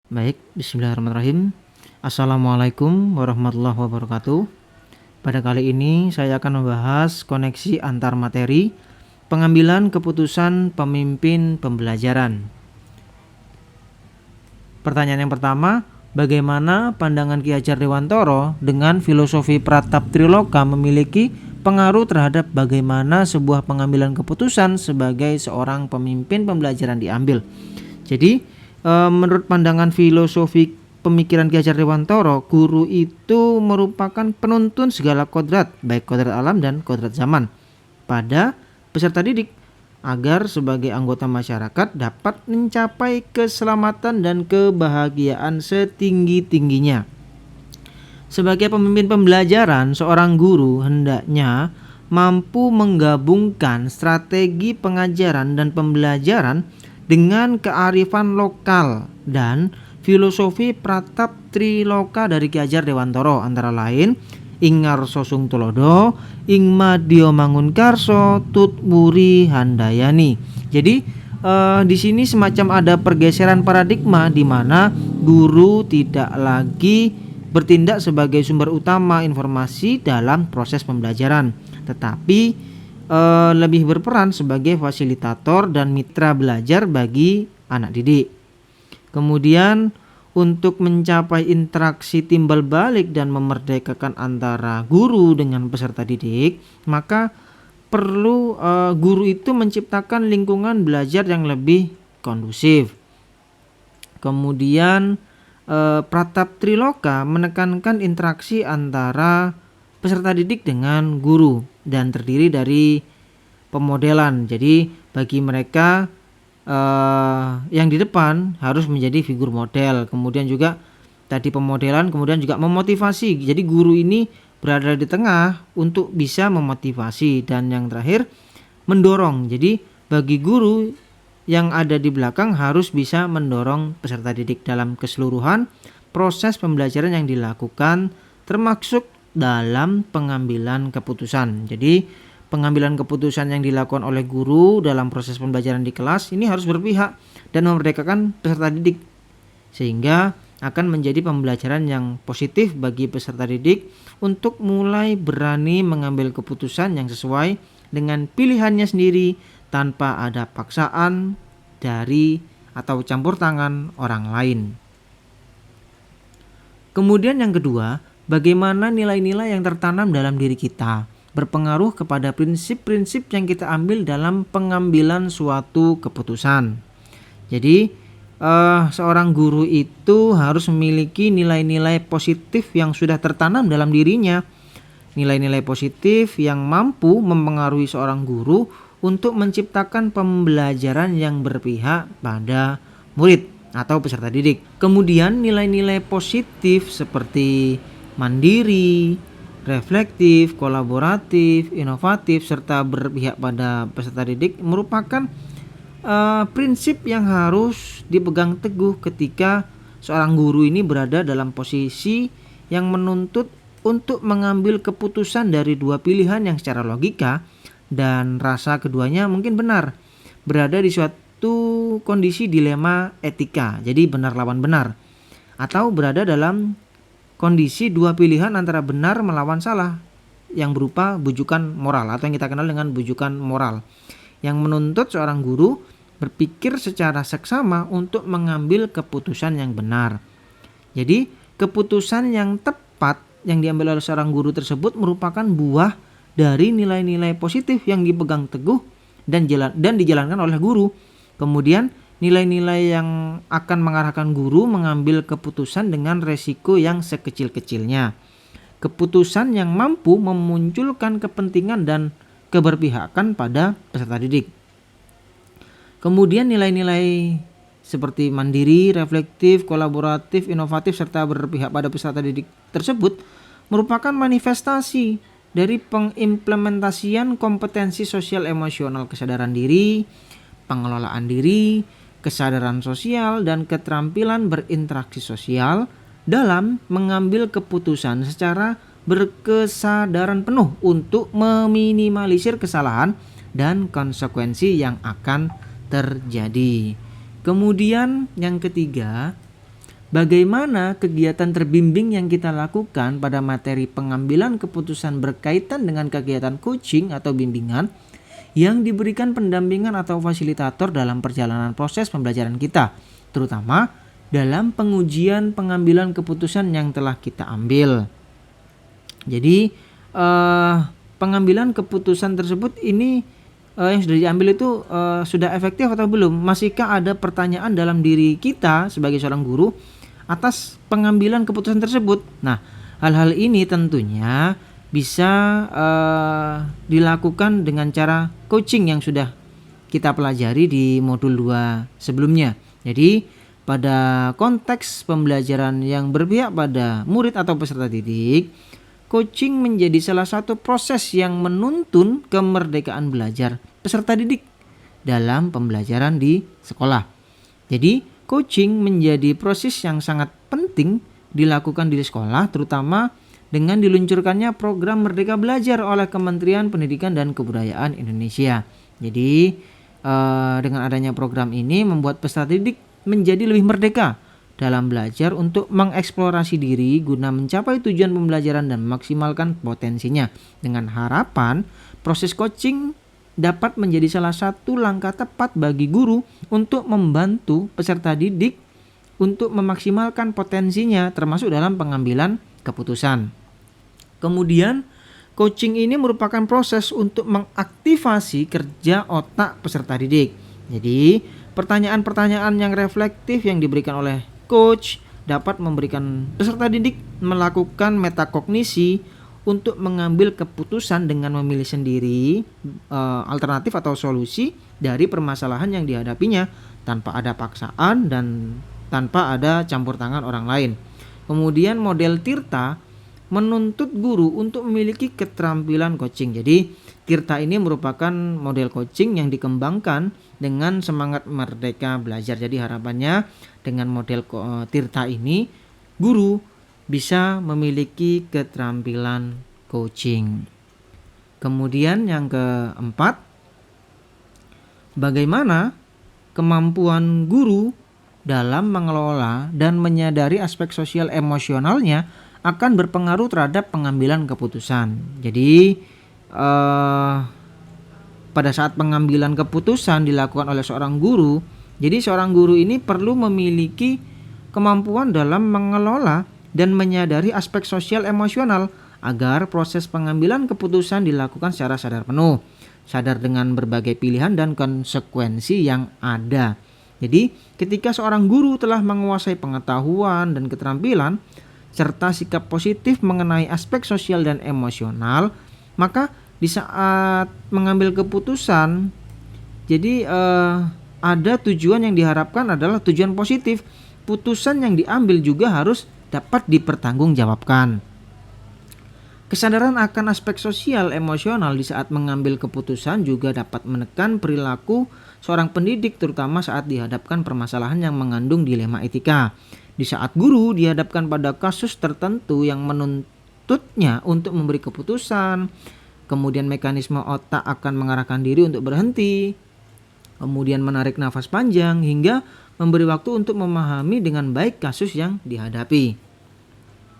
Baik, bismillahirrahmanirrahim. Assalamualaikum warahmatullahi wabarakatuh. Pada kali ini saya akan membahas koneksi antar materi pengambilan keputusan pemimpin pembelajaran. Pertanyaan yang pertama, bagaimana pandangan Ki Hajar Dewantara dengan filosofi Pratap Triloka memiliki pengaruh terhadap bagaimana sebuah pengambilan keputusan sebagai seorang pemimpin pembelajaran diambil? Jadi, menurut pandangan filosofi pemikiran Ki Hajar Dewantara, guru itu merupakan penuntun segala kodrat, baik kodrat alam dan kodrat zaman, pada peserta didik agar sebagai anggota masyarakat dapat mencapai keselamatan dan kebahagiaan setinggi-tingginya. Sebagai pemimpin pembelajaran, seorang guru hendaknya mampu menggabungkan strategi pengajaran dan pembelajaran dengan kearifan lokal dan filosofi Pratap Triloka dari Ki Hajar Dewantara, antara lain ing ngarsa sung tulodo, ing madya mangun karso, tutwuri handayani. Jadi di sini semacam ada pergeseran paradigma di mana guru tidak lagi bertindak sebagai sumber utama informasi dalam proses pembelajaran, tetapi lebih berperan sebagai fasilitator dan mitra belajar bagi anak didik. Kemudian untuk mencapai interaksi timbal balik dan memerdekakan antara guru dengan peserta didik, maka perlu guru itu menciptakan lingkungan belajar yang lebih kondusif. Kemudian Pratap Triloka menekankan interaksi antara peserta didik dengan guru dan terdiri dari pemodelan. Jadi bagi mereka yang di depan harus menjadi figur model. Kemudian juga tadi pemodelan, kemudian juga memotivasi. Jadi guru ini berada di tengah untuk bisa memotivasi, dan yang terakhir mendorong. Jadi bagi guru yang ada di belakang harus bisa mendorong peserta didik dalam keseluruhan proses pembelajaran yang dilakukan, termasuk dalam pengambilan keputusan. Jadi pengambilan keputusan yang dilakukan oleh guru dalam proses pembelajaran di kelas ini harus berpihak dan memerdekakan peserta didik, sehingga akan menjadi pembelajaran yang positif bagi peserta didik untuk mulai berani mengambil keputusan yang sesuai dengan pilihannya sendiri tanpa ada paksaan dari atau campur tangan orang lain. Kemudian yang kedua, bagaimana nilai-nilai yang tertanam dalam diri kita berpengaruh kepada prinsip-prinsip yang kita ambil dalam pengambilan suatu keputusan. Jadi seorang guru itu harus memiliki nilai-nilai positif yang sudah tertanam dalam dirinya. Nilai-nilai positif yang mampu mempengaruhi seorang guru untuk menciptakan pembelajaran yang berpihak pada murid atau peserta didik. Kemudian nilai-nilai positif seperti mandiri, reflektif, kolaboratif, inovatif, serta berpihak pada peserta didik merupakan prinsip yang harus dipegang teguh ketika seorang guru ini berada dalam posisi yang menuntut untuk mengambil keputusan dari dua pilihan yang secara logika dan rasa keduanya mungkin benar, berada di suatu kondisi dilema etika, jadi benar lawan benar, atau berada dalam kondisi dua pilihan antara benar melawan salah yang berupa bujukan moral atau yang kita kenal dengan bujukan moral, yang menuntut seorang guru berpikir secara seksama untuk mengambil keputusan yang benar. Jadi keputusan yang tepat yang diambil oleh seorang guru tersebut merupakan buah dari nilai-nilai positif yang dipegang teguh dan dijalankan oleh guru. Kemudian nilai-nilai yang akan mengarahkan guru mengambil keputusan dengan resiko yang sekecil-kecilnya. Keputusan yang mampu memunculkan kepentingan dan keberpihakan pada peserta didik. Kemudian nilai-nilai seperti mandiri, reflektif, kolaboratif, inovatif, serta berpihak pada peserta didik tersebut merupakan manifestasi dari pengimplementasian kompetensi sosial emosional, kesadaran diri, pengelolaan diri, kesadaran sosial, dan keterampilan berinteraksi sosial dalam mengambil keputusan secara berkesadaran penuh untuk meminimalisir kesalahan dan konsekuensi yang akan terjadi. Kemudian yang ketiga, Bagaimana kegiatan terbimbing yang kita lakukan pada materi pengambilan keputusan berkaitan dengan kegiatan coaching atau bimbingan yang diberikan pendampingan atau fasilitator dalam perjalanan proses pembelajaran kita, terutama dalam pengujian pengambilan keputusan yang telah kita ambil. Jadi pengambilan keputusan tersebut ini yang sudah diambil itu sudah efektif atau belum? Masihkah ada pertanyaan dalam diri kita sebagai seorang guru atas pengambilan keputusan tersebut? Nah, hal-hal ini tentunya bisa dilakukan dengan cara coaching yang sudah kita pelajari di modul 2 sebelumnya. Jadi, pada konteks pembelajaran yang berpihak pada murid atau peserta didik, coaching menjadi salah satu proses yang menuntun kemerdekaan belajar peserta didik dalam pembelajaran di sekolah. Jadi, coaching menjadi proses yang sangat penting dilakukan di sekolah, terutama dengan diluncurkannya program Merdeka Belajar oleh Kementerian Pendidikan dan Kebudayaan Indonesia. Jadi, dengan adanya program ini membuat peserta didik menjadi lebih merdeka dalam belajar untuk mengeksplorasi diri guna mencapai tujuan pembelajaran dan memaksimalkan potensinya. Dengan harapan, proses coaching dapat menjadi salah satu langkah tepat bagi guru untuk membantu peserta didik untuk memaksimalkan potensinya termasuk dalam pengambilan keputusan. Kemudian, coaching ini merupakan proses untuk mengaktifasi kerja otak peserta didik. Jadi, pertanyaan-pertanyaan yang reflektif yang diberikan oleh coach dapat memberikan peserta didik melakukan metakognisi untuk mengambil keputusan dengan memilih sendiri alternatif atau solusi dari permasalahan yang dihadapinya tanpa ada paksaan dan tanpa ada campur tangan orang lain. Kemudian model Tirta menuntut guru untuk memiliki keterampilan coaching. Jadi Tirta ini merupakan model coaching yang dikembangkan dengan semangat merdeka belajar. Jadi harapannya dengan model Tirta ini guru bisa memiliki keterampilan coaching. Kemudian yang keempat, bagaimana kemampuan guru dalam mengelola dan menyadari aspek sosial emosionalnya akan berpengaruh terhadap pengambilan keputusan. Jadi pada saat pengambilan keputusan dilakukan oleh seorang guru, jadi seorang guru ini perlu memiliki kemampuan dalam mengelola dan menyadari aspek sosial emosional agar proses pengambilan keputusan dilakukan secara sadar penuh, sadar dengan berbagai pilihan dan konsekuensi yang ada. Jadi, ketika seorang guru telah menguasai pengetahuan dan keterampilan serta sikap positif mengenai aspek sosial dan emosional, maka di saat mengambil keputusan, jadi ada tujuan yang diharapkan adalah tujuan positif. Putusan yang diambil juga harus dapat dipertanggungjawabkan. Kesadaran akan aspek sosial emosional di saat mengambil keputusan juga dapat menekan perilaku seorang pendidik, terutama saat dihadapkan permasalahan yang mengandung dilema etika. Di saat guru dihadapkan pada kasus tertentu yang menuntutnya untuk memberi keputusan, kemudian mekanisme otak akan mengarahkan diri untuk berhenti, kemudian menarik nafas panjang hingga memberi waktu untuk memahami dengan baik kasus yang dihadapi.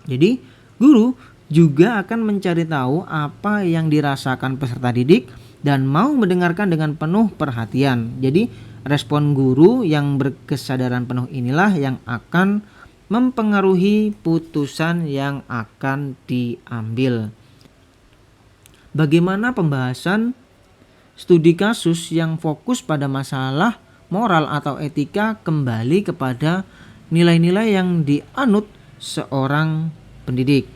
Jadi, guru juga akan mencari tahu apa yang dirasakan peserta didik dan mau mendengarkan dengan penuh perhatian. Jadi, respon guru yang berkesadaran penuh inilah yang akan mempengaruhi putusan yang akan diambil. Bagaimana pembahasan studi kasus yang fokus pada masalah moral atau etika kembali kepada nilai-nilai yang dianut seorang pendidik.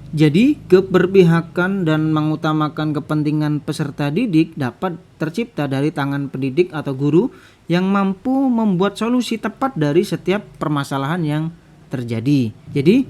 Jadi, keberpihakan dan mengutamakan kepentingan peserta didik dapat tercipta dari tangan pendidik atau guru yang mampu membuat solusi tepat dari setiap permasalahan yang terjadi. Jadi,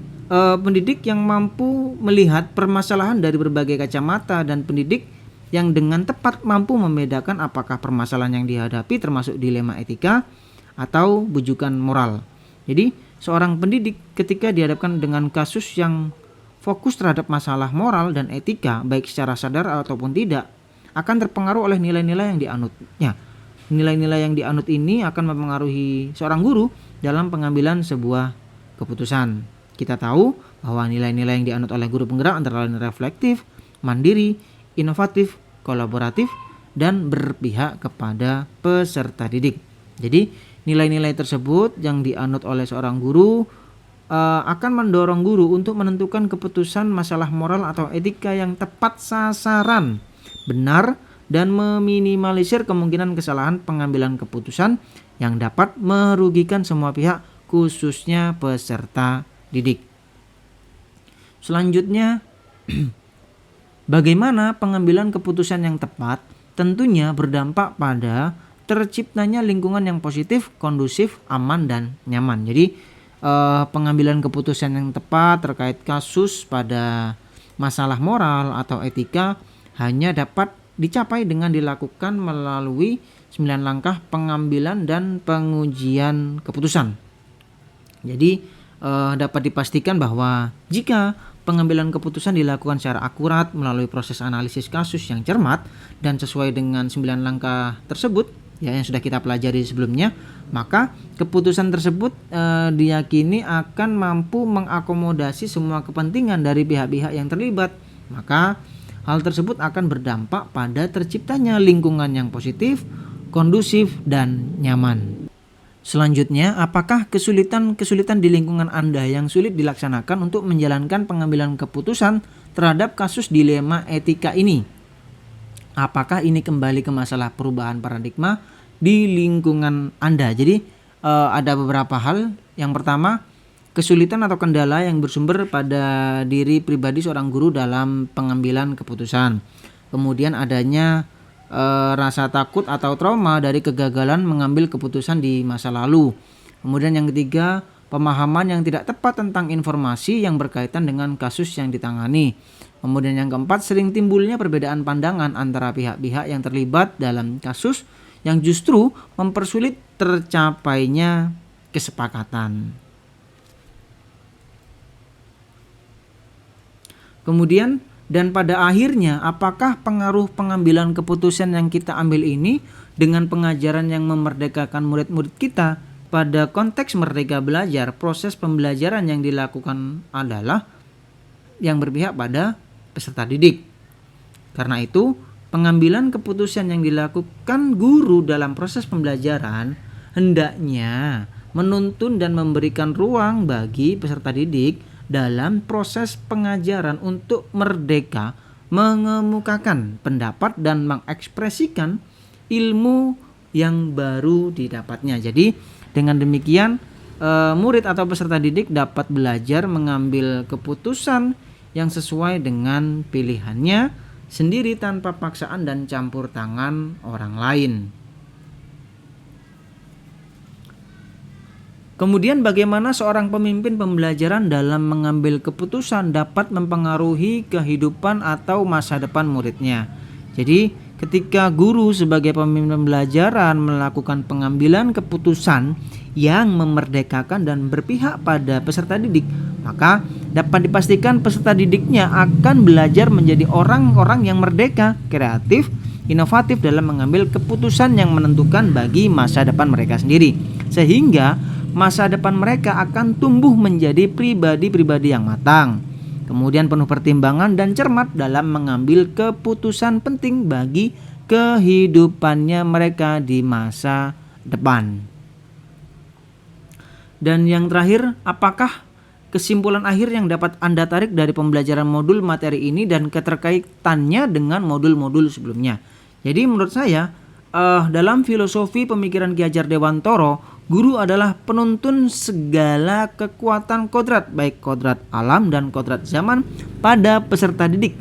pendidik yang mampu melihat permasalahan dari berbagai kacamata dan pendidik yang dengan tepat mampu membedakan apakah permasalahan yang dihadapi termasuk dilema etika atau bujukan moral. Jadi, seorang pendidik ketika dihadapkan dengan kasus yang fokus terhadap masalah moral dan etika, baik secara sadar ataupun tidak, akan terpengaruh oleh nilai-nilai yang dianutnya. Nilai-nilai yang dianut ini akan mempengaruhi seorang guru dalam pengambilan sebuah keputusan. Kita tahu bahwa nilai-nilai yang dianut oleh guru penggerak antara lain reflektif, mandiri, inovatif, kolaboratif, dan berpihak kepada peserta didik. Jadi nilai-nilai tersebut yang dianut oleh seorang guru akan mendorong guru untuk menentukan keputusan masalah moral atau etika yang tepat sasaran, benar, dan meminimalisir kemungkinan kesalahan pengambilan keputusan yang dapat merugikan semua pihak, khususnya peserta didik. Selanjutnya, bagaimana pengambilan keputusan yang tepat tentunya berdampak pada terciptanya lingkungan yang positif, kondusif, aman, dan nyaman. Jadi pengambilan keputusan yang tepat terkait kasus pada masalah moral atau etika hanya dapat dicapai dengan dilakukan melalui 9 langkah pengambilan dan pengujian keputusan. Jadi dapat dipastikan bahwa jika pengambilan keputusan dilakukan secara akurat melalui proses analisis kasus yang cermat dan sesuai dengan 9 langkah tersebut ya yang sudah kita pelajari sebelumnya, maka keputusan tersebut diyakini akan mampu mengakomodasi semua kepentingan dari pihak-pihak yang terlibat. Maka hal tersebut akan berdampak pada terciptanya lingkungan yang positif, kondusif, dan nyaman. Selanjutnya, apakah kesulitan di lingkungan Anda yang sulit dilaksanakan untuk menjalankan pengambilan keputusan terhadap kasus dilema etika ini? Apakah ini kembali ke masalah perubahan paradigma di lingkungan Anda? Jadi ada beberapa hal. Yang pertama, kesulitan atau kendala yang bersumber pada diri pribadi seorang guru dalam pengambilan keputusan. Kemudian adanya rasa takut atau trauma dari kegagalan mengambil keputusan di masa lalu. Kemudian yang ketiga, pemahaman yang tidak tepat tentang informasi yang berkaitan dengan kasus yang ditangani. Kemudian yang keempat, sering timbulnya perbedaan pandangan antara pihak-pihak yang terlibat dalam kasus yang justru mempersulit tercapainya kesepakatan. Kemudian dan pada akhirnya, apakah pengaruh pengambilan keputusan yang kita ambil ini dengan pengajaran yang memerdekakan murid-murid kita pada konteks merdeka belajar? Proses pembelajaran yang dilakukan adalah yang berpihak pada peserta didik. Karena itu, pengambilan keputusan yang dilakukan guru dalam proses pembelajaran hendaknya menuntun dan memberikan ruang bagi peserta didik dalam proses pengajaran untuk merdeka mengemukakan pendapat dan mengekspresikan ilmu yang baru didapatnya. Jadi dengan demikian murid atau peserta didik dapat belajar mengambil keputusan yang sesuai dengan pilihannya sendiri tanpa paksaan dan campur tangan orang lain. Kemudian bagaimana seorang pemimpin pembelajaran dalam mengambil keputusan dapat mempengaruhi kehidupan atau masa depan muridnya. Jadi ketika guru sebagai pemimpin pembelajaran melakukan pengambilan keputusan yang memerdekakan dan berpihak pada peserta didik, maka dapat dipastikan peserta didiknya akan belajar menjadi orang-orang yang merdeka, kreatif, inovatif dalam mengambil keputusan yang menentukan bagi masa depan mereka sendiri. Sehingga masa depan mereka akan tumbuh menjadi pribadi-pribadi yang matang, kemudian penuh pertimbangan dan cermat dalam mengambil keputusan penting bagi kehidupannya mereka di masa depan. Dan yang terakhir, apakah kesimpulan akhir yang dapat Anda tarik dari pembelajaran modul materi ini dan keterkaitannya dengan modul-modul sebelumnya? Jadi menurut saya dalam filosofi pemikiran Ki Hajar Dewantoro, guru adalah penuntun segala kekuatan kodrat, baik kodrat alam dan kodrat zaman pada peserta didik,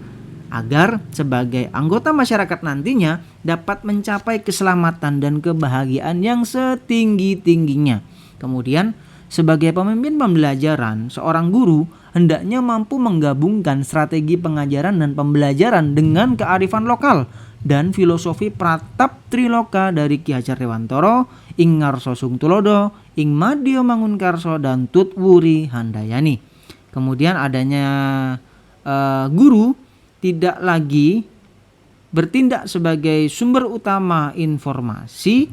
agar sebagai anggota masyarakat nantinya dapat mencapai keselamatan dan kebahagiaan yang setinggi-tingginya. Kemudian sebagai pemimpin pembelajaran, seorang guru hendaknya mampu menggabungkan strategi pengajaran dan pembelajaran dengan kearifan lokal dan filosofi Pratap Triloka dari Ki Hajar Dewantoro, ing ngarsa Sung Tulodo, ing Madya Mangunkarso, dan Tutwuri Handayani. Kemudian adanya guru tidak lagi bertindak sebagai sumber utama informasi,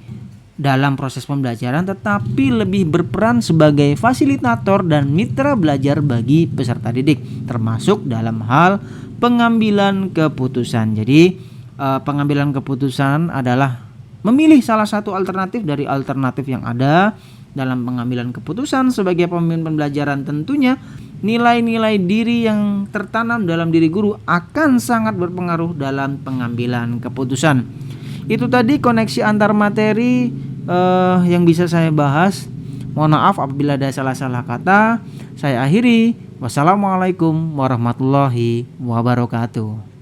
dalam proses pembelajaran, tetapi lebih berperan sebagai fasilitator dan mitra belajar bagi peserta didik, termasuk dalam hal pengambilan keputusan. Jadi pengambilan keputusan adalah memilih salah satu alternatif dari alternatif yang ada dalam pengambilan keputusan. Sebagai pemimpin pembelajaran, tentunya nilai-nilai diri yang tertanam dalam diri guru akan sangat berpengaruh dalam pengambilan keputusan. Itu tadi koneksi antar materi yang bisa saya bahas. Mohon maaf apabila ada salah-salah kata. Saya akhiri. Wassalamualaikum warahmatullahi wabarakatuh.